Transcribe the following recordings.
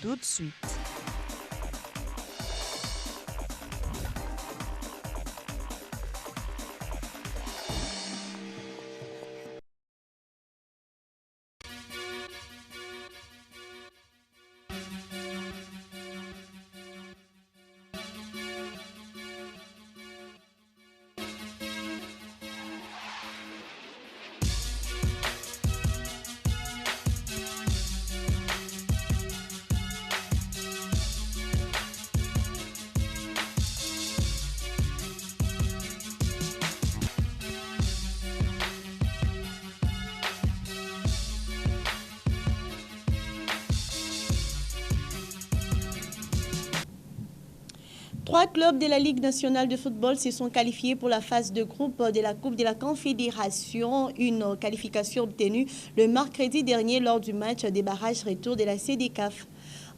tout de suite. Trois clubs de la Ligue nationale de football se sont qualifiés pour la phase de groupe de la Coupe de la Confédération, une qualification obtenue le mercredi dernier lors du match des barrages retour de la CEDECAF.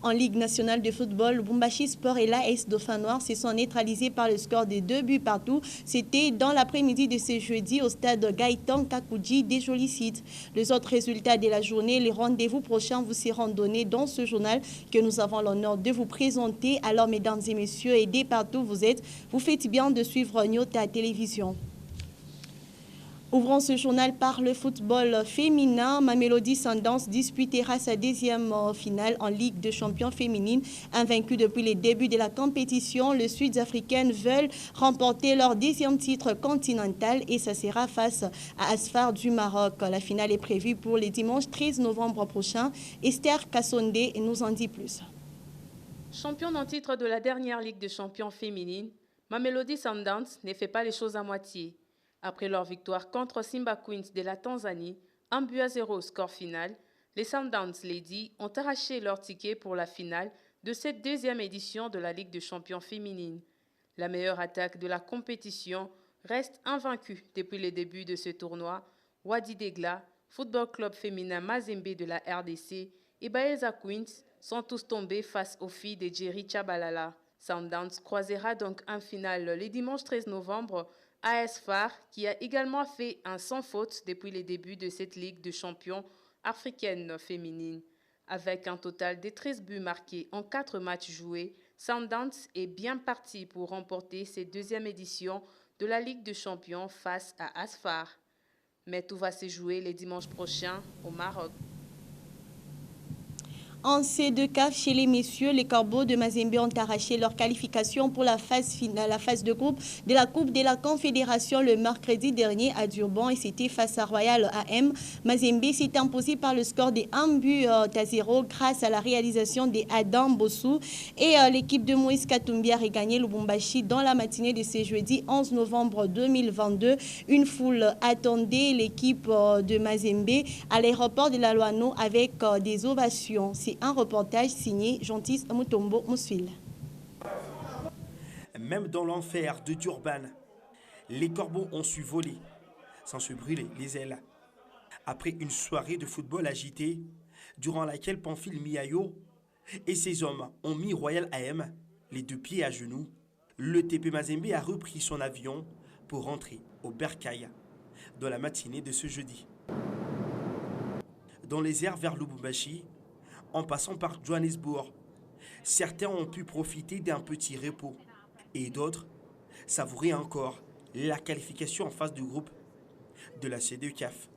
En Ligue nationale de football, Lubumbashi Sport et l'AS Dauphin Noir se sont neutralisés par le score de 2 buts partout. C'était dans l'après-midi de ce jeudi au stade Gaëtan Kakouji des Jolis Sites. Les autres résultats de la journée, les rendez-vous prochains vous seront donnés dans ce journal que nous avons l'honneur de vous présenter. Alors, mesdames et messieurs, et dès partout vous êtes, vous faites bien de suivre Nyota Télévision. Ouvrons ce journal par le football féminin. Mamelodi Sundowns disputera sa deuxième finale en Ligue des champions féminine. Invaincue depuis le début de la compétition, les Sud-Africaines veulent remporter leur deuxième titre continental et ça sera face à Asfar du Maroc. La finale est prévue pour le dimanche 13 novembre prochain. Esther Kassonde nous en dit plus. Championne en titre de la dernière Ligue des champions féminine, Mamelodi Sundowns ne fait pas les choses à moitié. Après leur victoire contre Simba Queens de la Tanzanie, 1-0 au score final, les Sundowns Ladies ont arraché leur ticket pour la finale de cette deuxième édition de la Ligue des champions féminine. La meilleure attaque de la compétition reste invaincue depuis le début de ce tournoi. Wadi Degla, Football Club féminin Mazembe de la RDC et Baelza Queens sont tous tombés face aux filles de Jerry Chabalala. Sundowns croisera donc en finale le dimanche 13 novembre à Asfar, qui a également fait un sans faute depuis le début de cette Ligue de champions africaine féminine. Avec un total de 13 buts marqués en 4 matchs joués, Sundowns est bien parti pour remporter cette deuxième édition de la Ligue de champions face à Asfar. Mais tout va se jouer le dimanche prochain au Maroc. En C2CAF, chez les messieurs, les Corbeaux de Mazembe ont arraché leur qualification pour la phase finale, la phase de groupe de la Coupe de la Confédération le mercredi dernier à Durban et c'était face à Royal AM. Mazembe s'est imposé par le score de 1-0 grâce à la réalisation de Adam Bossou et l'équipe de Moïse Katumbi a regagné Lubumbashi dans la matinée de ce jeudi 11 novembre 2022. Une foule attendait l'équipe de Mazembe à l'aéroport de la Loano avec des ovations. Un reportage signé Gentis Mutombo Mousfil. Même dans l'enfer de Durban, les corbeaux ont su voler sans se brûler les ailes. Après une soirée de football agitée, durant laquelle Pamphile Miayo et ses hommes ont mis Royal AM les deux pieds à genoux, le TP Mazembe a repris son avion pour rentrer au Bercail dans la matinée de ce jeudi. Dans les airs vers Lubumbashi, en passant par Johannesburg, certains ont pu profiter d'un petit repos et d'autres savourer encore la qualification en phase de groupe de la CEDECAF.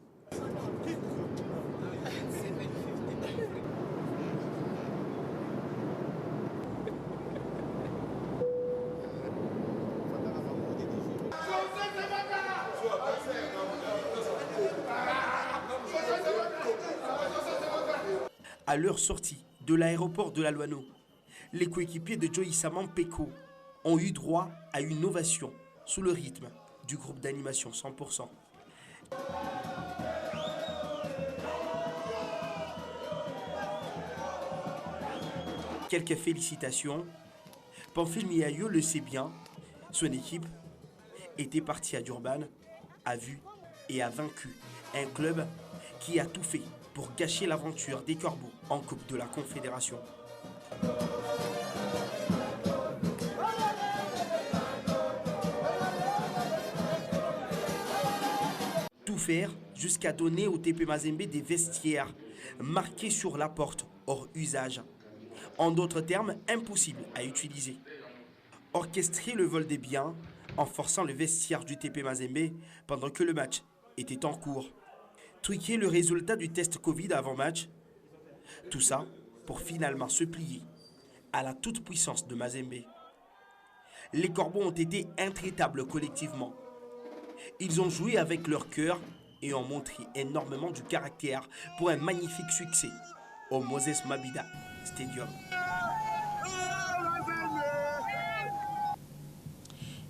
À leur sortie de l'aéroport de la Loano, les coéquipiers de Joyce Peko ont eu droit à une ovation sous le rythme du groupe d'animation 100%. Quelques félicitations. Pamphile Miayo le sait bien, son équipe était partie à Durban, a vu et a vaincu un club qui a tout fait pour gâcher l'aventure des Corbeaux en Coupe de la Confédération. Tout faire jusqu'à donner au TP Mazembe des vestiaires marqués sur la porte hors usage. En d'autres termes, impossible à utiliser. Orchestrer le vol des biens en forçant le vestiaire du TP Mazembe pendant que le match était en cours. Truquer le résultat du test Covid avant-match. Tout ça pour finalement se plier à la toute-puissance de Mazembe. Les Corbeaux ont été intraitables collectivement. Ils ont joué avec leur cœur et ont montré énormément du caractère pour un magnifique succès au Moses Mabida Stadium.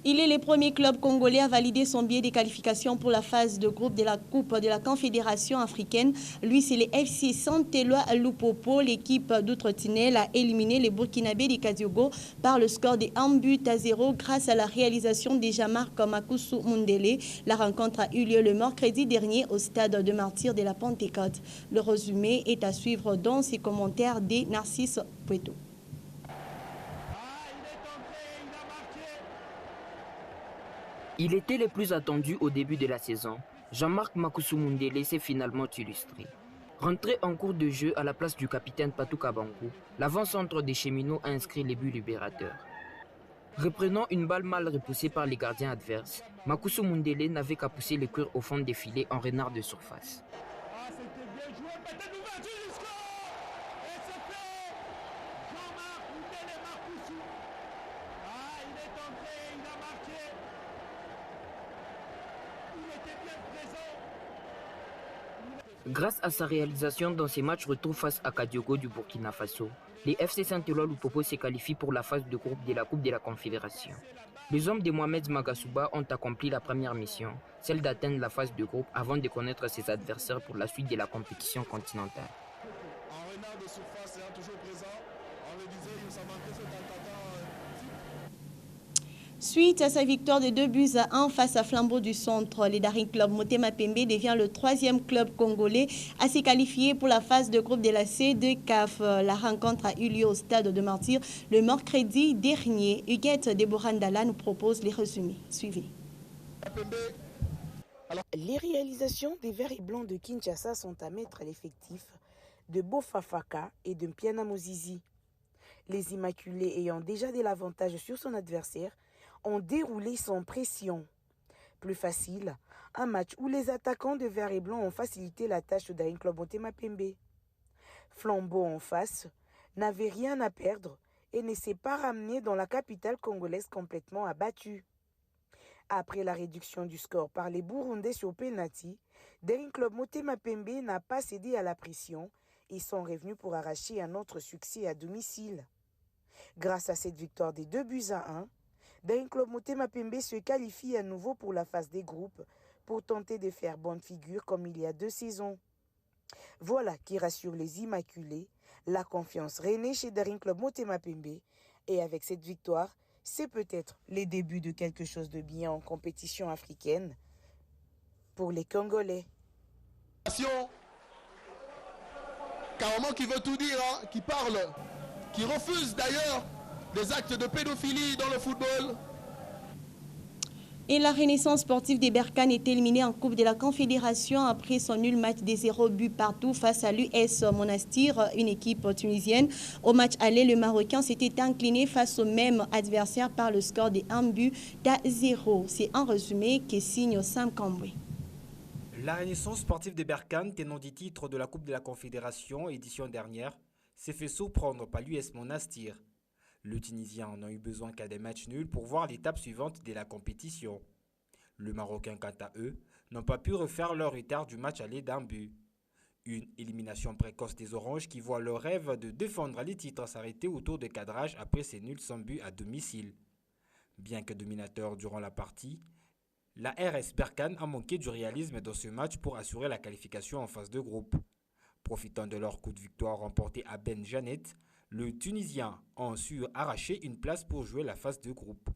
Il est le premier club congolais à valider son billet de qualification pour la phase de groupe de la Coupe de la Confédération africaine. Lui, c'est le FC Santelwa Lupopo. L'équipe d'Outre-Tinel a éliminé les Burkinabés de Kadiogo par le score de 1-0 grâce à la réalisation de Jean-Marc Makusu Mundele. La rencontre a eu lieu le mercredi dernier au stade de Martyrs de la Pentecôte. Le résumé est à suivre dans ses commentaires de Narcisse Pueto. Il était le plus attendu au début de la saison. Jean-Marc Makusu Mundele s'est finalement illustré. Rentré en cours de jeu à la place du capitaine Patou Kabankou, l'avant-centre des cheminots a inscrit les buts libérateurs. Reprenant une balle mal repoussée par les gardiens adverses, Makusu Mundele n'avait qu'à pousser le cuir au fond des filets en renard de surface. Grâce à sa réalisation dans ses matchs retour face à Kadiogo du Burkina Faso, les FC Saint-Éloi Lupopo se qualifient pour la phase de groupe de la Coupe de la Confédération. Les hommes de Mohamed Magasuba ont accompli la première mission, celle d'atteindre la phase de groupe avant de connaître ses adversaires pour la suite de la compétition continentale. En renard de surface est toujours présent. On le disait, il s'en manquait cet attaquant. Suite à sa victoire de 2-1 face à Flambeau du Centre, le Daring Club Motema Pembe devient le troisième club congolais à se qualifier pour la phase de groupe de la C2 CAF. La rencontre a eu lieu au stade de Martyrs le mercredi dernier. Huguette Deborandala nous propose les résumés. Suivez. Les réalisations des Verts et Blancs de Kinshasa sont à mettre à l'effectif de Bofafaka et de Mpiana Mozizi. Les Immaculés ayant déjà de l'avantage sur son adversaire ont déroulé sans pression. Plus facile, un match où les attaquants de Vert et Blanc ont facilité la tâche d'un club Motema Pembe. Flambeau en face n'avait rien à perdre et ne s'est pas ramené dans la capitale congolaise complètement abattu. Après la réduction du score par les Burundais sur penalty, Daring Club Motema Pembe n'a pas cédé à la pression et sont revenus pour arracher un autre succès à domicile. Grâce à cette victoire des 2-1, Daring Club Motema Pembe se qualifie à nouveau pour la phase des groupes pour tenter de faire bonne figure comme il y a 2 saisons. Voilà qui rassure les Immaculés, la confiance renaît chez Daring Club Motema Pembe et avec cette victoire, c'est peut-être les débuts de quelque chose de bien en compétition africaine pour les Congolais. Carrément qui veut tout dire, hein, qui parle, qui refuse d'ailleurs des actes de pédophilie dans le football. Et la Renaissance sportive des Berkane est éliminée en Coupe de la Confédération après son nul match des 0 buts partout face à l'US Monastir, une équipe tunisienne. Au match aller, le Marocain s'était incliné face au même adversaire par le score de 1-0. C'est en résumé que signe Sam Kambwe. La Renaissance sportive des Berkane, tenant du titre de la Coupe de la Confédération édition dernière, s'est fait surprendre par l'US Monastir. Le Tunisien n'a eu besoin qu'à des matchs nuls pour voir l'étape suivante de la compétition. Le Marocain, quant à eux, n'ont pas pu refaire leur retard du match aller d'un but. Une élimination précoce des Oranges qui voit leur rêve de défendre les titres s'arrêter autour de cadrage après ces nuls sans but à domicile. Bien que dominateur durant la partie, la RS Berkane a manqué du réalisme dans ce match pour assurer la qualification en phase de groupe. Profitant de leur coup de victoire remporté à Ben Janet, le Tunisien a su arracher une place pour jouer la phase de groupe.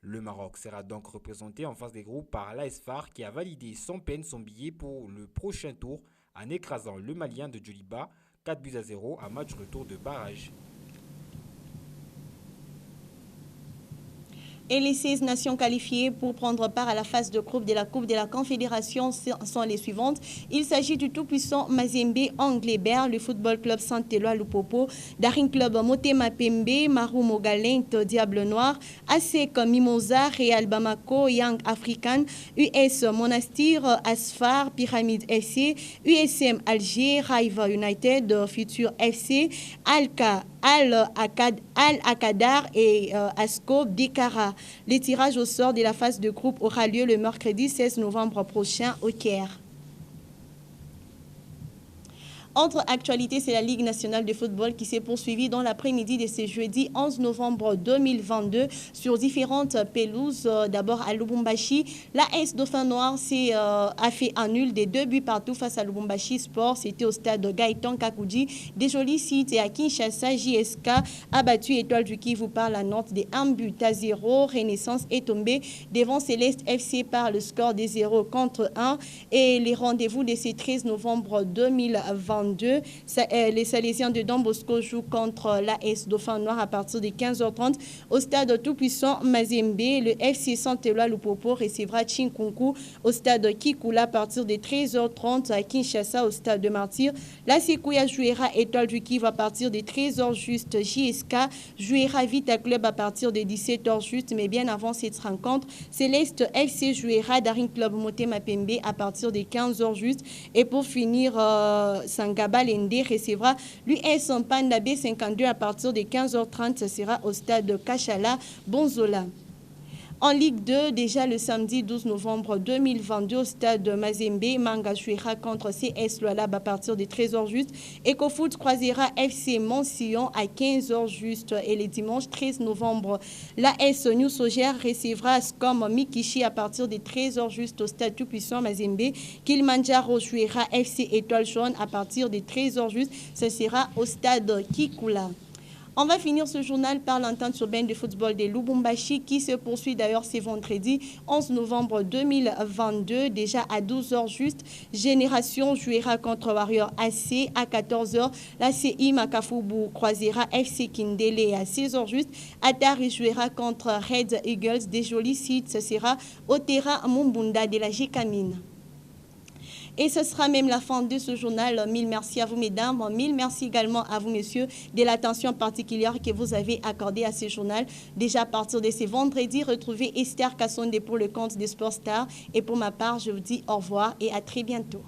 Le Maroc sera donc représenté en phase de groupe par l'AS FAR qui a validé sans peine son billet pour le prochain tour en écrasant le Malien de Djoliba 4-0 à match retour de barrage. Et les 16 nations qualifiées pour prendre part à la phase de groupe de la Coupe de la Confédération sont les suivantes. Il s'agit du tout-puissant Mazembe Anglebert, le Football Club Saint-Éloi Lupopo, Daring Club Motema Pembe, Maru Mogalent Diable Noir, ASEC Mimosa, Real Bamako, Young African, US Monastir, Asfar, Pyramide FC, USM Alger, Raiva United, Futur FC, Al-Akadar et Asco Bikara. Le tirage au sort de la phase de groupe aura lieu le mercredi 16 novembre prochain au Caire. Autre actualité, c'est la Ligue nationale de football qui s'est poursuivie dans l'après-midi de ce jeudi 11 novembre 2022 sur différentes pelouses. D'abord à Lubumbashi, la AS Dauphin Noir a fait un nul des 2 buts partout face à Lubumbashi Sport. C'était au stade Gaëtan Kakoudji. Des jolis sites et à Kinshasa, JSK a battu Étoile du Kivu par la note des 1-0. Renaissance est tombée devant Céleste FC par le score des 0-1. Et les rendez-vous de ce 13 novembre 2022. Les Salésiens de Don Bosco jouent contre l'AS Dauphin Noir à partir de 15h30 au stade tout-puissant Mazembe. Le FC Saint-Éloi Lupopo recevra Chinkunku au stade Kikula à partir de 13h30 à Kinshasa au stade de Martyr. La Sekouya jouera Étoile du Kivu à partir de 13h juste. JSK jouera Vita Club à partir de 17h juste, mais bien avant cette rencontre, Céleste FC jouera Daring Club Motema Pembe à partir de 15h juste. Et pour finir, Gabalende recevra l'US Panda B52 à partir de 15h30. Ce sera au stade de Kachala, Bonzola. En Ligue 2, déjà le samedi 12 novembre 2022, au stade de Mazembe, Manga jouera contre CS Lualab à partir de 13h juste. EcoFoot croisera FC Montillon à 15h juste. Et le dimanche 13 novembre, l'AS New Sogère recevra Scom Mikishi à partir de 13h juste au stade tout-puissant Mazembe. Kilimanjaro jouera FC Étoile Jaune à partir de 13h juste. Ce sera au stade Kikula. On va finir ce journal par l'entente urbaine de football de Lubumbashi qui se poursuit d'ailleurs ce vendredi 11 novembre 2022, déjà à 12h juste. Génération jouera contre Warrior AC à 14h. La CI Makafubu croisera FC Kindele à 16h juste. Atari jouera contre Red Eagles. Des jolis sites, ce sera au terrain Mumbunda de la Jikamine. Et ce sera même la fin de ce journal. Mille merci à vous, mesdames. Mille merci également à vous, messieurs, de l'attention particulière que vous avez accordée à ce journal. Déjà à partir de ce vendredi, retrouvez Esther Kassonde pour le compte des Sport Stars. Et pour ma part, je vous dis au revoir et à très bientôt.